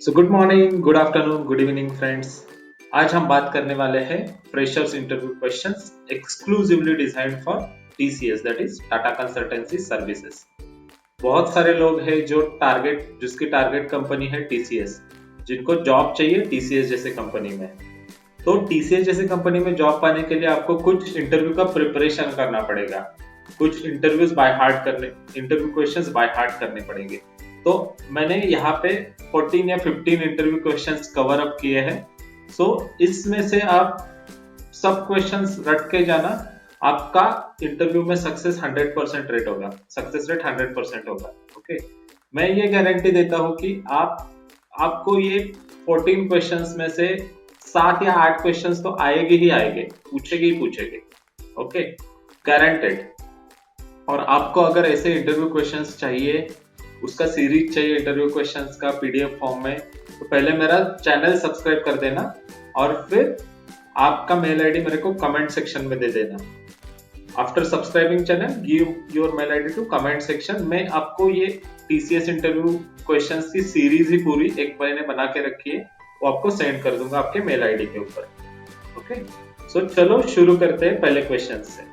So good morning, good afternoon, good evening friends. आज हम बात करने वाले हैं freshers interview questions exclusively designed for TCS, that is Tata consultancy services. बहुत सारे लोग हैं जो जिसकी टारगेट कंपनी है टीसीएस, जिनको जॉब चाहिए टीसीएस जैसे कंपनी में। तो टीसीएस जैसे कंपनी में जॉब पाने के लिए आपको कुछ इंटरव्यू का प्रिपरेशन करना पड़ेगा, कुछ इंटरव्यू क्वेश्चंस बाय हार्ट करने पड़ेंगे। तो मैंने यहाँ पे 14 या 15 इंटरव्यू क्वेश्चंस कवर अप किए हैं। सो इसमें से आप सब क्वेश्चंस रट के जाना, आपका इंटरव्यू में सक्सेस रेट 100% होगा। ओके, मैं ये गारंटी देता हूँ कि आपको ये 14 क्वेश्चंस में से 7 या 8 क्वेश्चंस तो आएंगे ही आएंगे, पूछेंगे ही पूछेंगे। Okay, guaranteed. और आपको अगर ऐसे इंटरव्यू क्वेश्चंस चाहिए, उसका सीरीज चाहिए इंटरव्यू क्वेश्चंस का पीडीएफ फॉर्म में, तो पहले मेरा चैनल सब्सक्राइब कर देना और फिर आपका मेल आईडी मेरे को कमेंट सेक्शन में दे देना। After subscribing channel, give your mail ID to comment section. मैं आपको ये टीसीएस इंटरव्यू क्वेश्चंस की सीरीज ही पूरी एक महीने बना के रखी है, वो आपको सेंड कर दूंगा आपके मेल आईडी के ऊपर। ओके, सो चलो शुरू करते हैं पहले क्वेश्चन से।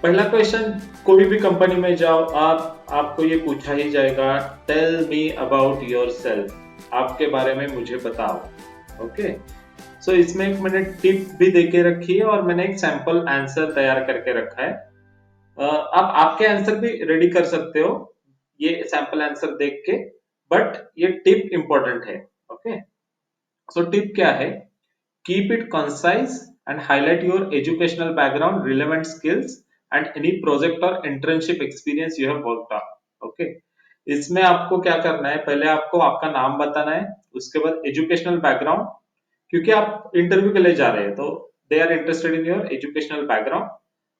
पहला क्वेश्चन, कोई भी कंपनी में जाओ आपको ये पूछा ही जाएगा, टेल मी अबाउट योरसेल्फ, आपके बारे में मुझे बताओ। ओके, सो इसमें एक मैंने टिप भी देके रखी है और मैंने एक सैंपल आंसर तैयार करके रखा है। आप आपके आंसर भी रेडी कर सकते हो ये सैंपल आंसर देख के, बट ये टिप इंपॉर्टेंट है। ओके, सो टिप क्या है? Keep it concise and highlight your educational background, relevant skills and any project or internship experience you have worked on. Okay, इसमें आपको क्या करना है, पहले आपको आपका नाम बताना है, उसके बाद एजुकेशनल बैकग्राउंड, क्योंकि आप इंटरव्यू के लिए जा रहे हैं तो they are interested in your educational background.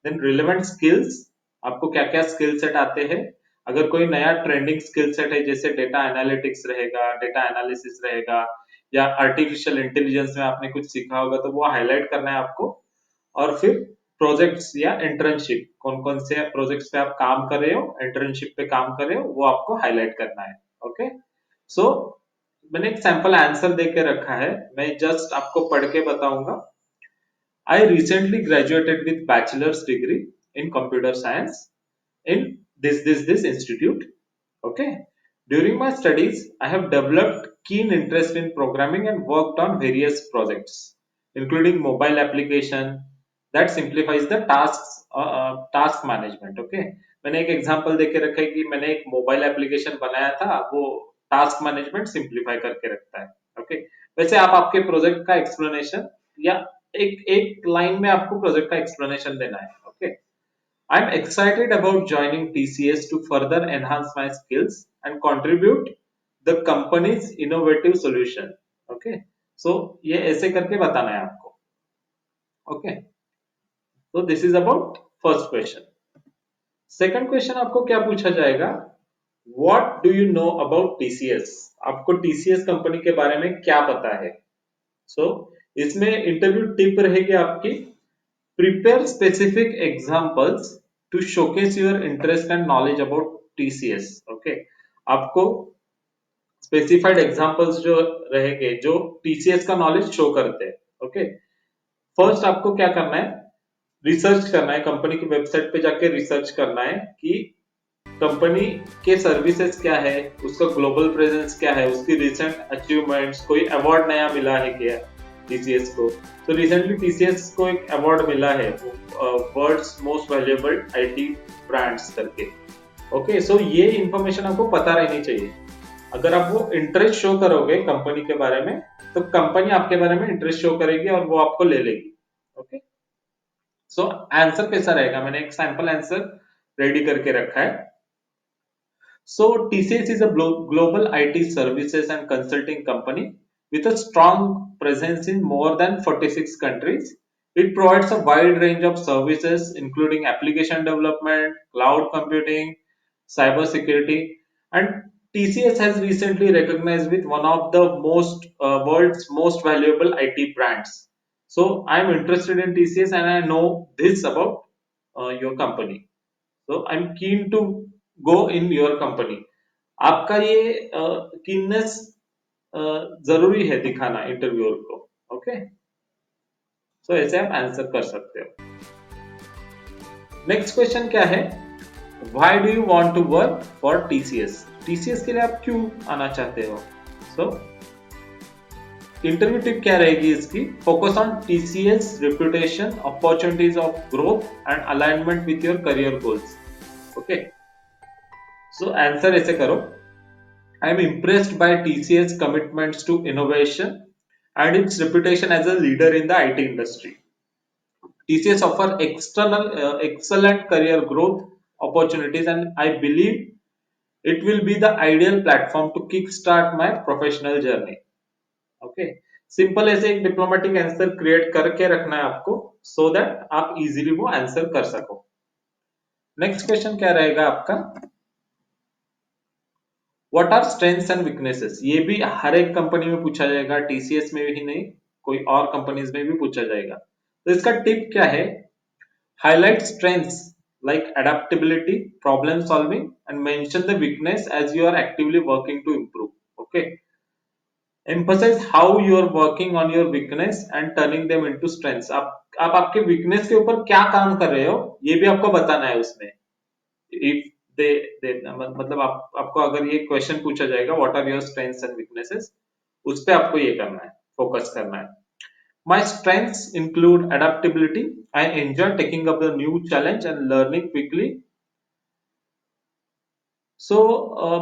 Then relevant skills, आपको क्या क्या स्किल सेट आते हैं। अगर कोई नया ट्रेंडिंग स्किल सेट है, जैसे डेटा एनालिटिक्स रहेगा, डेटा एनालिसिस रहेगा, या आर्टिफिशियल इंटेलिजेंस में आपने कुछ सीखा होगा, तो वो हाईलाइट करना है आपको। और फिर प्रोजेक्ट्स या इंटर्नशिप, कौन कौन से प्रोजेक्ट्स पे आप काम कर रहे हो, इंटर्नशिप पे काम कर रहे हो, वो आपको हाईलाइट करना है। ओके, सो मैंने एक सैंपल आंसर दे के रखा है, मैं जस्ट आपको पढ़ के बताऊंगा। I recently graduated with bachelors degree in computer science in this institute. Okay, during my studies I have developed keen interest in programming and worked on various projects including mobile application that simplifies the task management. Okay, मैंने एक example देके रखा है कि मैंने एक mobile application बनाया था, वो टास्क मैनेजमेंट सिंप्लीफाई करके रखता है। ओके, वैसे आप आपके प्रोजेक्ट का एक्सप्लेनेशन या एक एक लाइन में आपको प्रोजेक्ट का एक्सप्लेनेशन देना है। Okay, I'm excited about joining TCS to further enhance my skills and contribute the company's innovative solution. Okay, so ये ऐसे करके बताना है आपको। Okay, so this is about first question. Second question आपको क्या पूछा जाएगा? What do you know about TCS? आपको TCS कंपनी के बारे में क्या पता है? So इसमें इंटरव्यू टिप रहेगी आपकी, prepare specific examples to showcase your interest and knowledge about TCS. Okay, आपको स्पेसिफाइड एग्जांपल्स जो रहेंगे जो TCS का नॉलेज शो करते हैं। ओके, फर्स्ट आपको क्या करना है, रिसर्च करना है, कंपनी की वेबसाइट पे जाके रिसर्च करना है कि कंपनी के सर्विसेज क्या है, उसका ग्लोबल प्रेजेंस क्या है, उसकी रिसेंट अचीवमेंट्स, कोई अवार्ड नया मिला है क्या टीसीएस को। तो रिसेंटली टीसीएस को एक अवार्ड मिला है, world's most valuable IT brands करके। ओके, सो ये इंफॉर्मेशन आपको पता रहनी चाहिए। अगर आप वो इंटरेस्ट शो करोगे कंपनी के बारे में, तो कंपनी आपके बारे में इंटरेस्ट शो करेगी और वो आपको ले लेगी। ओके, सो आंसर कैसा रहेगा, मैंने एक सैंपल आंसर रेडी करके रखा है। So TCS is a global IT services and consulting company with a strong presence in more than 46 countries. It provides a wide range of services including application development, cloud computing, cyber security, and TCS has recently recognized with one of the world's most valuable IT brands. So I am interested in TCS and I know this about your company. So I'm keen to go in your company. आपका ये keenness जरूरी है दिखाना interviewer को। Okay, सो ऐसे आप answer कर सकते हो। नेक्स्ट क्वेश्चन क्या है, why do you want to work for TCS? TCS के लिए आप क्यों आना चाहते हो? सो इंटरव्यू टिप क्या रहेगी इसकी, focus on TCS reputation, opportunities of growth and alignment with your career goals. Okay, so answer ऐसे करो, I am impressed by TCS commitments to innovation and its reputation as a leader in the IT industry. TCS offer excellent career growth opportunities, and I believe it will be the ideal platform to kickstart my professional journey. Okay, simple ऐसे एक diplomatic answer create करके रखना है आपको, so that आप easily वो answer कर सको। नेक्स्ट क्वेश्चन क्या रहेगा आपका, what are strengths and weaknesses? ये भी हर एक कंपनी में पूछा जाएगा, टीसीएस में ही नहीं, कोई और कंपनीज में भी पूछा जाएगा। तो इसका टिप क्या है, highlight strengths like adaptability, problem solving, and mention the weakness as you are actively working to improve. Okay, emphasize how you are working on your weakness and turning them into strengths. आप आपके weakness के ऊपर क्या काम कर रहे हो ये भी आपको बताना है उसमें। if they मतलब आपको अगर ये क्वेश्चन पूछा जाएगा what are your strengths and weaknesses, उस पे आपको ये करना है, फोकस करना है। My strengths include adaptability. I enjoy taking up the new challenge and learning quickly. So,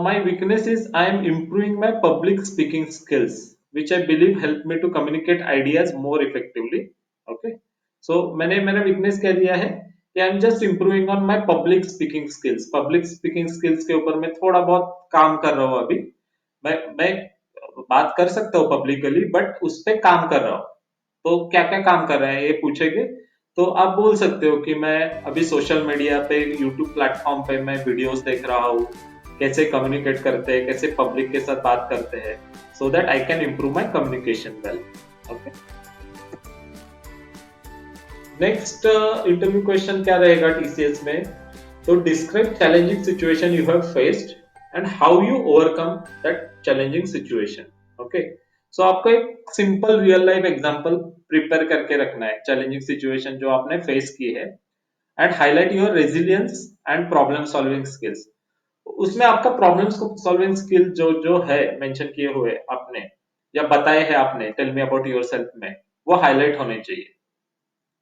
my weakness is I am improving my public speaking skills, which I believe help me to communicate ideas more effectively. Okay. So, मैंने मेरा weakness क्या दिया है कि I am just improving on my public speaking skills. Public speaking skills के ऊपर मैं थोड़ा बहुत काम कर रहा हूँ अभी। मैं बात कर सकता हूँ पब्लिकली, बट उस पे काम कर रहा हूँ। तो क्या क्या काम कर रहे हैं ये पूछेंगे, तो आप बोल सकते हो कि मैं अभी सोशल मीडिया पे यूट्यूब प्लेटफॉर्म पे मैं वीडियोस देख रहा हूँ, कैसे कम्युनिकेट करते हैं, कैसे पब्लिक के साथ बात करते हैं, so that I can improve my communication well. Okay, next interview question क्या रहेगा टीसीएस में, तो describe challenging situation you have faced and how you overcome that challenging situation. Okay, so आपको एक simple real life example prepare करके रखना है, challenging situation जो आपने फेस की है, and highlight your resilience and problem solving skills. उसमें आपका प्रॉब्लम सॉल्विंग स्किल जो जो है मेंशन किए हुए आपने या बताए हैं आपने टेल मी अबाउट योरसेल्फ में, वो हाईलाइट होने चाहिए,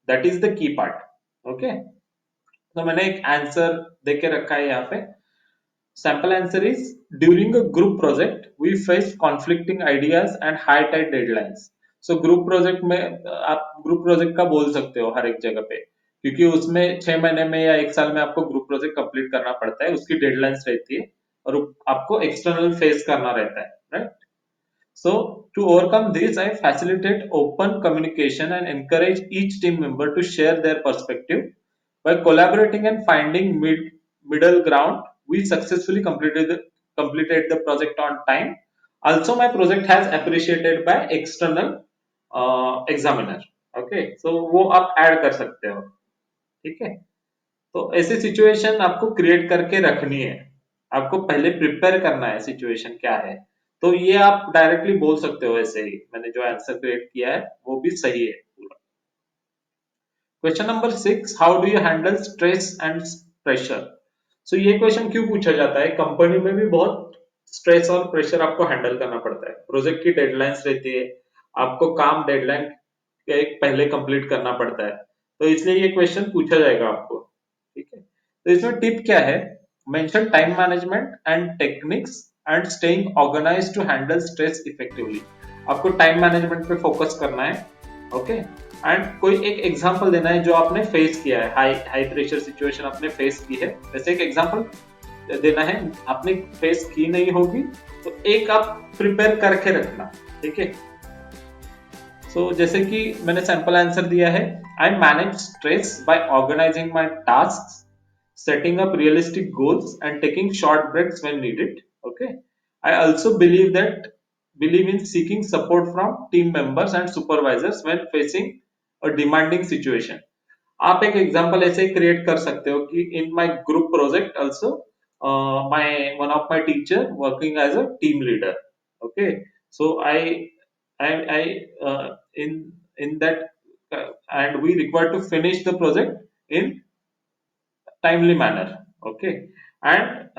that is the key part. Okay, तो मैंने एक आंसर देके रखा है यहाँ पे, sample answer is during a group project we face conflicting ideas and high tight deadlines. So group project में आप ग्रुप प्रोजेक्ट का बोल सकते हो हर एक जगह पे, क्योंकि उसमें 6 महीने में या 1 साल में आपको ग्रुप प्रोजेक्ट कंप्लीट करना पड़ता है, उसकी डेडलाइंस रहती है और आपको एक्सटर्नल फेस करना रहता है, right? So, to overcome this, I facilitate open communication and encourage each team member to share their perspective. By collaborating and finding middle ground, we successfully completed the project on time. Also, my project has appreciated by external examiner. Okay, so वो आप add कर सकते हो, ठीक है? तो ऐसी situation आपको क्रिएट करके रखनी है, आपको पहले प्रिपेयर करना है सिचुएशन क्या है, तो ये आप डायरेक्टली बोल सकते हो, ऐसे ही मैंने जो आंसर क्रिएट किया है वो भी सही है पूरा। Question number 6, how do you handle stress and pressure? So ये क्वेश्चन क्यों पूछा जाता है, कंपनी में भी बहुत स्ट्रेस और प्रेशर आपको हैंडल करना पड़ता है, प्रोजेक्ट की डेडलाइंस रहती है, आपको काम डेडलाइन के पहले कंप्लीट करना पड़ता है, तो इसलिए ये क्वेश्चन पूछा जाएगा आपको, ठीक है? तो इसमें टिप क्या है, mention time management and techniques and staying organised to handle stress effectively. आपको टाइम मैनेजमेंट पे फोकस करना है, ओके, एंड कोई एक एग्जांपल देना है जो आपने फेस किया है, हाई हाई प्रेशर सिचुएशन आपने फेस की है, वैसे एक एग्जांपल देना है, आपने फेस की नहीं होगी तो एक आप प्रिपेयर करके रखना, ठीक है? सो जैसे कि मैंने सैंपल आंसर दिया है, I manage stress by organising my tasks, setting up realistic goals and taking short breaks when needed. Okay, I also believe in seeking support from team members and supervisors when facing a demanding situation. आप एक example ऐसे create कर सकते हो कि in my group project also my one of my teacher working as a team leader. Okay, so I in that and we required to finish the project in timely manner. Okay, and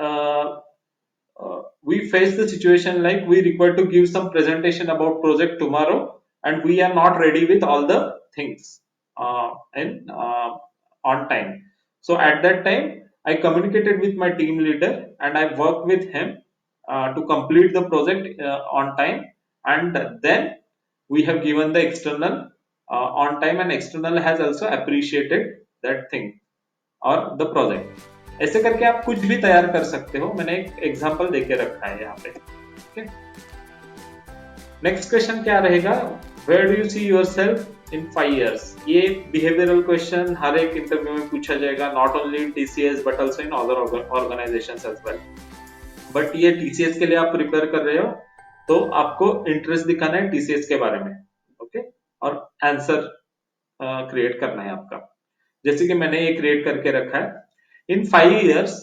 we face the situation like we require to give some presentation about project tomorrow, and we are not ready with all the things in on time. So at that time, I communicated with my team leader and I worked with him to complete the project on time, and then we have given the external on time, and external has also appreciated that thing और the project. ऐसे करके आप कुछ भी तैयार कर सकते हो, मैंने एक एग्जांपल देके रखा है यहाँ पे। ओके, नेक्स्ट क्वेश्चन क्या रहेगा, where do you see yourself in 5 years। ये बिहेवियरल क्वेश्चन हर एक इंटरव्यू में पूछा जाएगा, not only in TCS but also in other organisations as well. But ये टीसीएस के लिए आप प्रिपेयर कर रहे हो तो आपको इंटरेस्ट दिखाना है टीसीएस के बारे में। ओके, और आंसर क्रिएट करना है आपका, जैसे कि मैंने ये क्रिएट करके रखा है। इन 5 years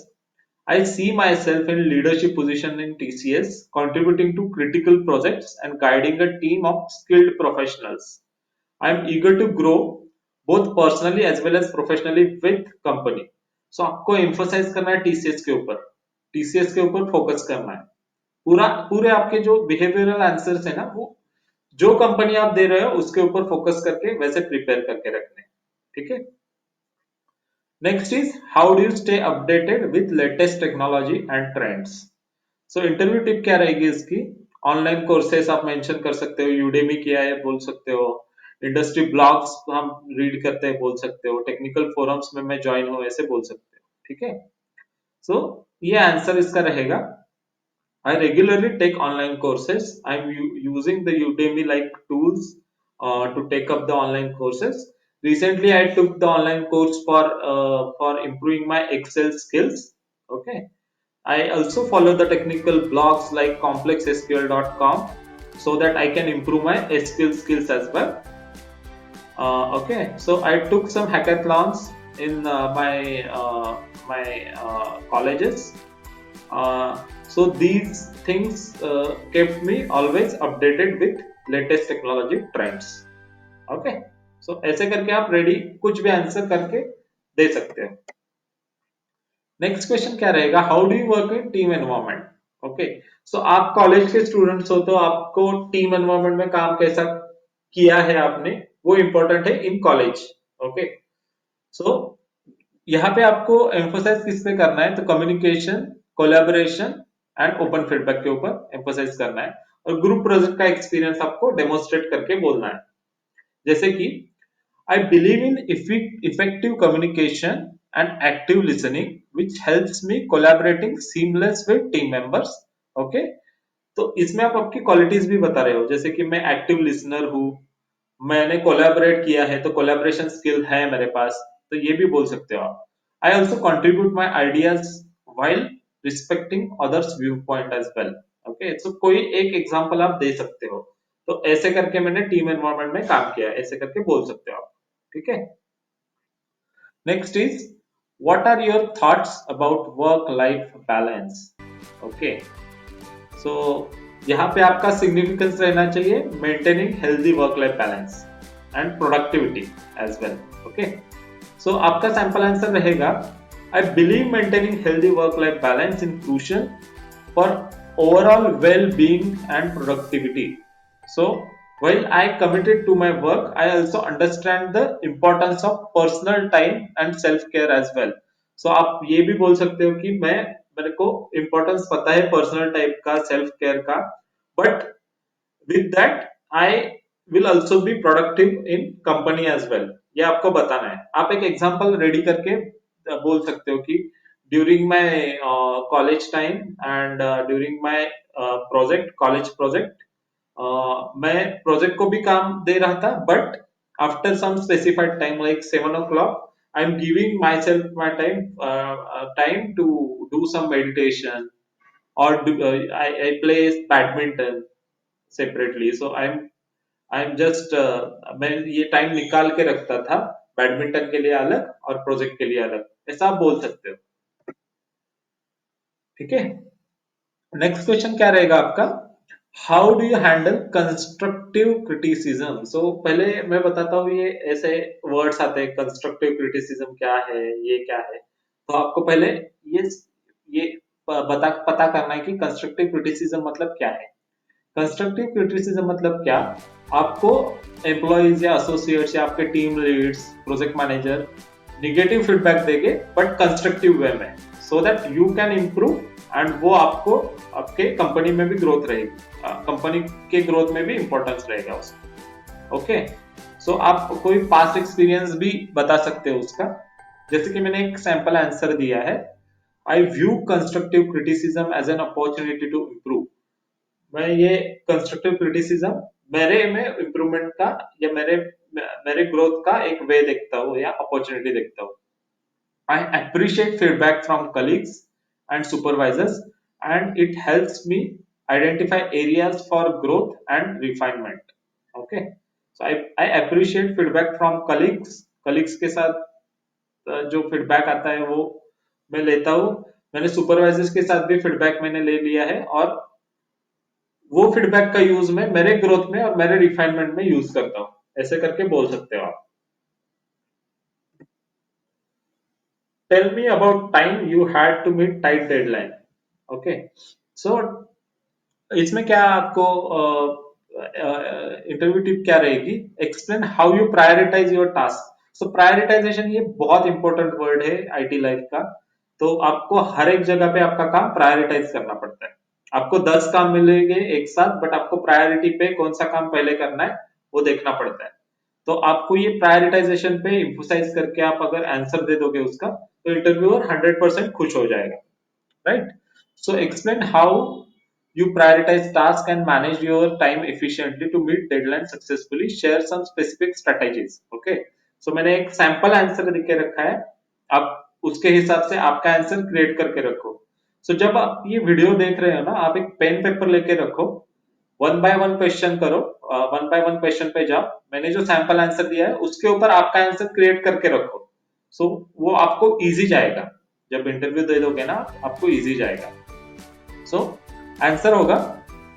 I see myself in leadership position in TCS, contributing to critical projects and guiding a team of skilled professionals. I am eager to grow both personally as well as professionally with company. So आपको emphasize करना है TCS के ऊपर, TCS के ऊपर focus करना है। पूरे आपके जो बिहेवियरल आंसर्स है ना, वो जो कंपनी आप दे रहे हो उसके ऊपर फोकस करके वैसे प्रिपेयर करके रखने। ठीक है, next is how do you stay updated with latest technology and trends. So interview tip क्या रहेगी इसकी, ऑनलाइन कोर्सेस आप मेंशन कर सकते हो, यूडेमी किया है बोल सकते हो, इंडस्ट्री ब्लॉग्स हम रीड करते हैं बोल सकते हो, टेक्निकल फोरम्स में मैं ज्वाइन हूं ऐसे बोल सकते हो। ठीक है, सो ये आंसर इसका रहेगा। I regularly take online courses. I'm using the Udemy like tools to take up the online courses. Recently, I took the online course for improving my Excel skills. Okay. I also follow the technical blogs like complexsql.com so that I can improve my SQL skills as well. Okay, so I took some hackathons in my colleges. So these things kept me always updated with latest technology trends. Okay, so ऐसे करके आप ready कुछ भी answer करके दे सकते हो। Next question क्या रहेगा, how do you work in team environment. Okay, so आप कॉलेज के स्टूडेंट्स हो तो आपको टीम एनवायरनमेंट में काम कैसा किया है आपने, वो इंपॉर्टेंट है इन कॉलेज। ओके, सो यहाँ पे आपको एम्फोसाइज किस पे करना है, तो communication, collaboration and open feedback के ऊपर एम्फोसाइज करना है, और ग्रुप प्रोजेक्ट का एक्सपीरियंस आपको डेमोन्स्ट्रेट करके बोलना है। जैसे कि I believe in effective communication and active listening, which helps me collaborating seamless with team members. Okay, तो इसमें आप आपकी क्वालिटीज भी बता रहे हो, जैसे कि मैं एक्टिव लिसनर हूँ, मैंने कोलैबोरेट किया है तो कोलैबोरेशन स्किल है मेरे पास, तो ये भी बोल सकते हो आप। I also contribute my ideas while respecting others view point as well. Okay, so कोई एक एग्जांपल आप दे सकते हो, तो ऐसे करके मैंने टीम एनवायरनमेंट में काम किया, ऐसे करके बोल सकते हो आप। ठीक है, next is what are your thoughts about work life balance. Okay, so यहाँ पे आपका सिग्निफिकेंस रहना चाहिए maintaining healthy work life balance and productivity as well. Okay, so आपका सैंपल आंसर रहेगा, I believe maintaining healthy work life balance in crucial for overall well being and productivity. So while I committed to my work, I also understand the importance of personal time and self care as well. So आप ये भी बोल सकते हो कि मेरे को importance पता है पर्सनल टाइप का, सेल्फ केयर का, but with that I will also be productive in company as well. ये आपको बताना है। आप एक एग्जांपल रेडी करके बोल सकते हो कि during my college time and during my project, college project, मैं प्रोजेक्ट को भी काम दे रहा था, but after some specified time like 7 o'clock I am giving myself my time to do some meditation और I play badminton separately. So I'm just मैं ये टाइम निकाल के रखता था बैडमिंटन के लिए अलग और प्रोजेक्ट के लिए अलग, ऐसा आप बोल सकते हो। ठीक है। नेक्स्ट क्वेश्चन क्या रहेगा आपका, how do you handle constructive criticism. So पहले मैं बताता हूँ, ये ऐसे वर्ड्स आते हैं, कंस्ट्रक्टिव क्रिटिसिज्म क्या है, ये क्या है। तो आपको पहले ये बता पता करना है कि कंस्ट्रक्टिव क्रिटिसिज्म मतलब क्या है। कंस्ट्रक्टिव क्रिटिसिज्म मतलब क्या, आपको एम्प्लॉइज या एसोसिएट्स या आपके team leads, project manager negative feedback देंगे बट कंस्ट्रक्टिव वे में, so that you can improve, and वो आपको आपके कंपनी में भी ग्रोथ रहेगी, कंपनी के ग्रोथ में भी इंपॉर्टेंस रहेगा उसका। ओके, सो आप कोई पास्ट एक्सपीरियंस भी बता सकते हो उसका। जैसे कि मैंने एक सैंपल आंसर दिया है, I view constructive criticism as an opportunity to improve. मैं ये कंस्ट्रक्टिव क्रिटिसिज्म मेरे में इम्प्रूवमेंट का या मेरे ग्रोथ का एक वे देखता हूँ या अपॉर्चुनिटी देखता हूँ। I appreciate feedback from colleagues and supervisors, and it helps me identify areas for growth and refinement. Okay, so I appreciate feedback from colleagues. Colleagues के साथ जो फीडबैक आता है वो मैं लेता हूँ। मैंने सुपरवाइजर्स के साथ भी फीडबैक मैंने ले लिया है, और वो फीडबैक का यूज मैं मेरे ग्रोथ में और मेरे रिफाइनमेंट में यूज करता हूँ। ऐसे करके बोल सकते हो आप। Tell me about time you had to meet tight deadline. Okay, so इसमें क्या आपको इंटरव्यू टिप क्या रहेगी, explain how you prioritize your task. So prioritization ये बहुत इंपॉर्टेंट वर्ड है आईटी लाइफ का। तो आपको हर एक जगह पे आपका काम प्रायोरिटाइज करना पड़ता है। आपको 10 काम मिलेंगे एक साथ, बट आपको प्रायोरिटी पे कौन सा काम पहले करना है वो देखना पड़ता है। तो आपको ये प्रायोरिटाइजेशन पे इम्फोसाइज करके आप अगर आंसर दे दोगे उसका, तो इंटरव्यूअर 100% खुश हो जाएगा, right? So explain how you prioritize tasks and manage your time efficiently to meet deadlines successfully. Share some specific strategies. Okay. So मैंने एक सैंपल आंसर लिख के रखा है, आप उसके हिसाब से आपका आंसर क्रिएट करके रखो। सो जब आप ये वीडियो देख रहे हो ना, आप एक पेन पेपर लेके रखो, वन बाय वन क्वेश्चन करो, वन बाय वन क्वेश्चन पे जाओ, मैंने जो सैंपल आंसर दिया है उसके ऊपर आपका आंसर क्रिएट करके रखो। सो वो आपको इजी जाएगा, जब इंटरव्यू दे दोगे ना आपको इजी जाएगा। सो आंसर होगा,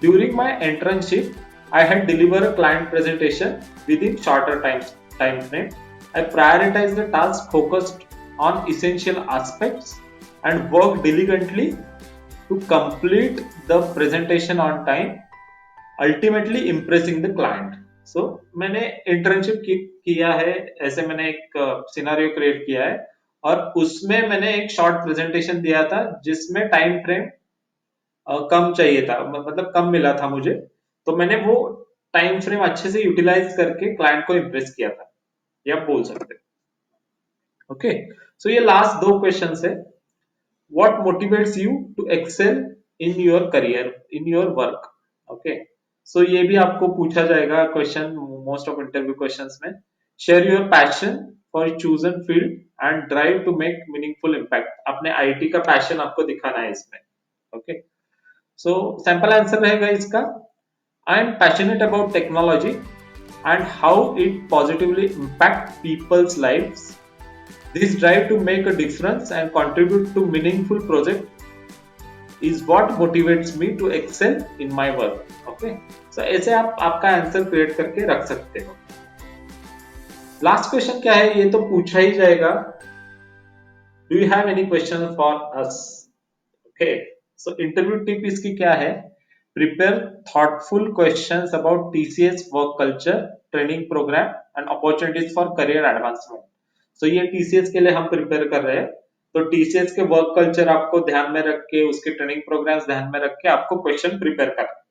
during my internship I had deliver a client presentation within shorter time frame. I prioritise the task focused on essential aspects and work diligently to complete the presentation on time, ultimately impressing the client. So मैंने internship किया है, ऐसे मैंने एक scenario create किया है, और उसमें मैंने एक शॉर्ट प्रेजेंटेशन दिया था जिसमें टाइम फ्रेम कम चाहिए था, मतलब कम मिला था मुझे। तो मैंने वो टाइम फ्रेम अच्छे से यूटिलाइज करके क्लाइंट को इम्प्रेस किया था, ये आप बोल सकते हैं। ओके, सो ये लास्ट दो क्वेश्चन है। what motivates you to excel in your career, in your work? Okay, so ये भी आपको पूछा जाएगा question, most of interview questions में। Share your passion for chosen field and drive to make meaningful impact. अपने IT का passion आपको दिखाना है इसमें। ओके, सो सैंपल आंसर रहेगा इसका, I am passionate about technology and how it positively impact people's lives. This drive to make a difference and contribute to meaningful project is what motivates me to excel in my work. Okay, so ऐसे आप आपका answer create करके रख सकते हो। Last question क्या है, ये तो पूछा ही जाएगा। Do you have any question for us? Okay, so interview tip इसकी क्या है, prepare thoughtful questions about TCS work culture, training programme and opportunities for career advancement. तो ये टीसीएस के लिए हम प्रिपेयर कर रहे हैं, तो टीसीएस के वर्क कल्चर आपको ध्यान में रख के, उसके ट्रेनिंग प्रोग्राम्स ध्यान में रख के आपको क्वेश्चन प्रिपेयर करना।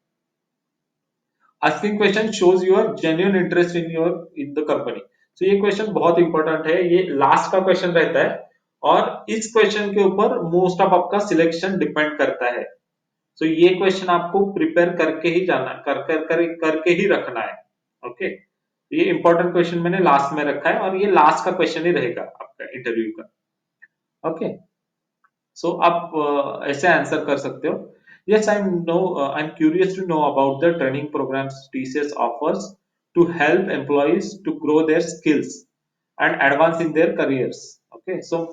Asking question shows your genuine interest in the company. तो ये क्वेश्चन बहुत इंपॉर्टेंट है, ये लास्ट का क्वेश्चन रहता है, और इस क्वेश्चन के ऊपर मोस्ट ऑफ आपका सिलेक्शन डिपेंड करता है। तो ये क्वेश्चन आपको प्रिपेयर करके ही जाना, करके ही रखना है। ओके, ये इंपॉर्टेंट क्वेश्चन मैंने लास्ट में रखा है, और ये लास्ट का क्वेश्चन ही रहेगा आपका इंटरव्यू का। ओके, सो आप ऐसे आंसर कर सकते हो। Yes, I am curious to know about the training programs TCS offers to help employees to grow their skills and advance in their careers. Okay, so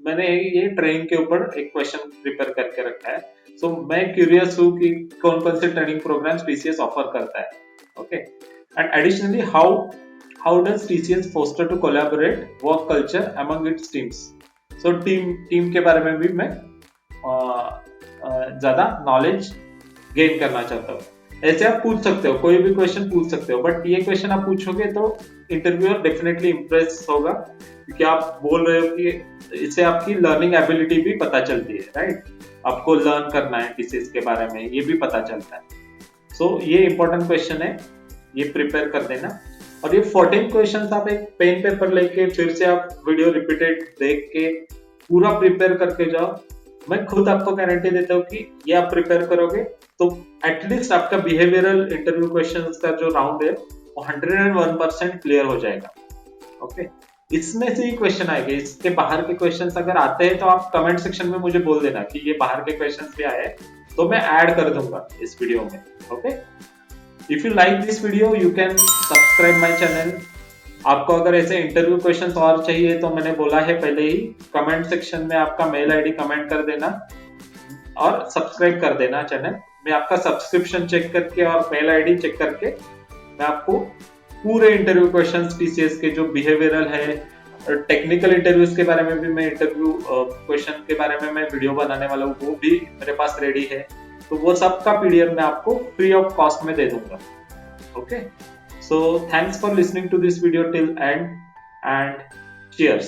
मैंने ये ट्रेनिंग के ऊपर एक क्वेश्चन प्रिपेयर करके रखा है। सो मैं क्यूरियस हूँ कि कौन कौन से ट्रेनिंग प्रोग्राम्स टीसीएस ऑफर करता है। Okay, and additionally how does TCS foster to collaborate work culture among its teams. So team के बारे में भी मैं ज्यादा नॉलेज गेन करना चाहता हूँ। ऐसे आप पूछ सकते हो, कोई भी क्वेश्चन पूछ सकते हो, बट ये क्वेश्चन आप पूछोगे तो इंटरव्यूअर डेफिनेटली इम्प्रेस होगा, क्योंकि आप बोल रहे हो कि इससे आपकी लर्निंग एबिलिटी भी पता चलती है, राइट। आपको लर्न करना है टीसीएस के बारे में, ये भी पता चलता है। सो ये इंपॉर्टेंट क्वेश्चन है, ये प्रिपेयर कर देना। और ये 14 क्वेश्चन आप एक पेन पेपर लेके फिर से आप वीडियो रिपीटेड देख के पूरा प्रिपेयर करके जाओ। मैं खुद आपको गारंटी देता हूँ कि ये आप प्रिपेयर करोगे तो एटलीस्ट आपका बिहेवियरल इंटरव्यू क्वेश्चंस का जो राउंड है वो 101% क्लियर हो जाएगा। ओके, इसमें से ही क्वेश्चन आएंगे, इसके बाहर के क्वेश्चंस अगर आते हैं तो आप कमेंट सेक्शन में मुझे बोल देना कि ये बाहर के क्वेश्चंस भी आए, तो मैं ऐड कर दूंगा इस वीडियो में। Okay, if you like this video you can subscribe my channel. आपको अगर ऐसे इंटरव्यू क्वेश्चंस और चाहिए तो मैंने बोला है पहले ही, कमेंट सेक्शन में आपका मेल आईडी कमेंट कर देना और सब्सक्राइब कर देना चैनल। मैं आपका सब्सक्रिप्शन चेक करके और मेल आईडी चेक करके मैं आपको पूरे इंटरव्यू क्वेश्चंस टीसीएस के जो बिहेवियरल है, टेक्निकल इंटरव्यूज के बारे में भी मैं इंटरव्यू क्वेश्चन के बारे में मैं वीडियो बनाने वाला हूँ, वो भी मेरे पास रेडी है। तो वो सब का पीडीएफ मैं आपको फ्री ऑफ कॉस्ट में दे दूंगा। Okay, so thanks for listening to this video till end and cheers.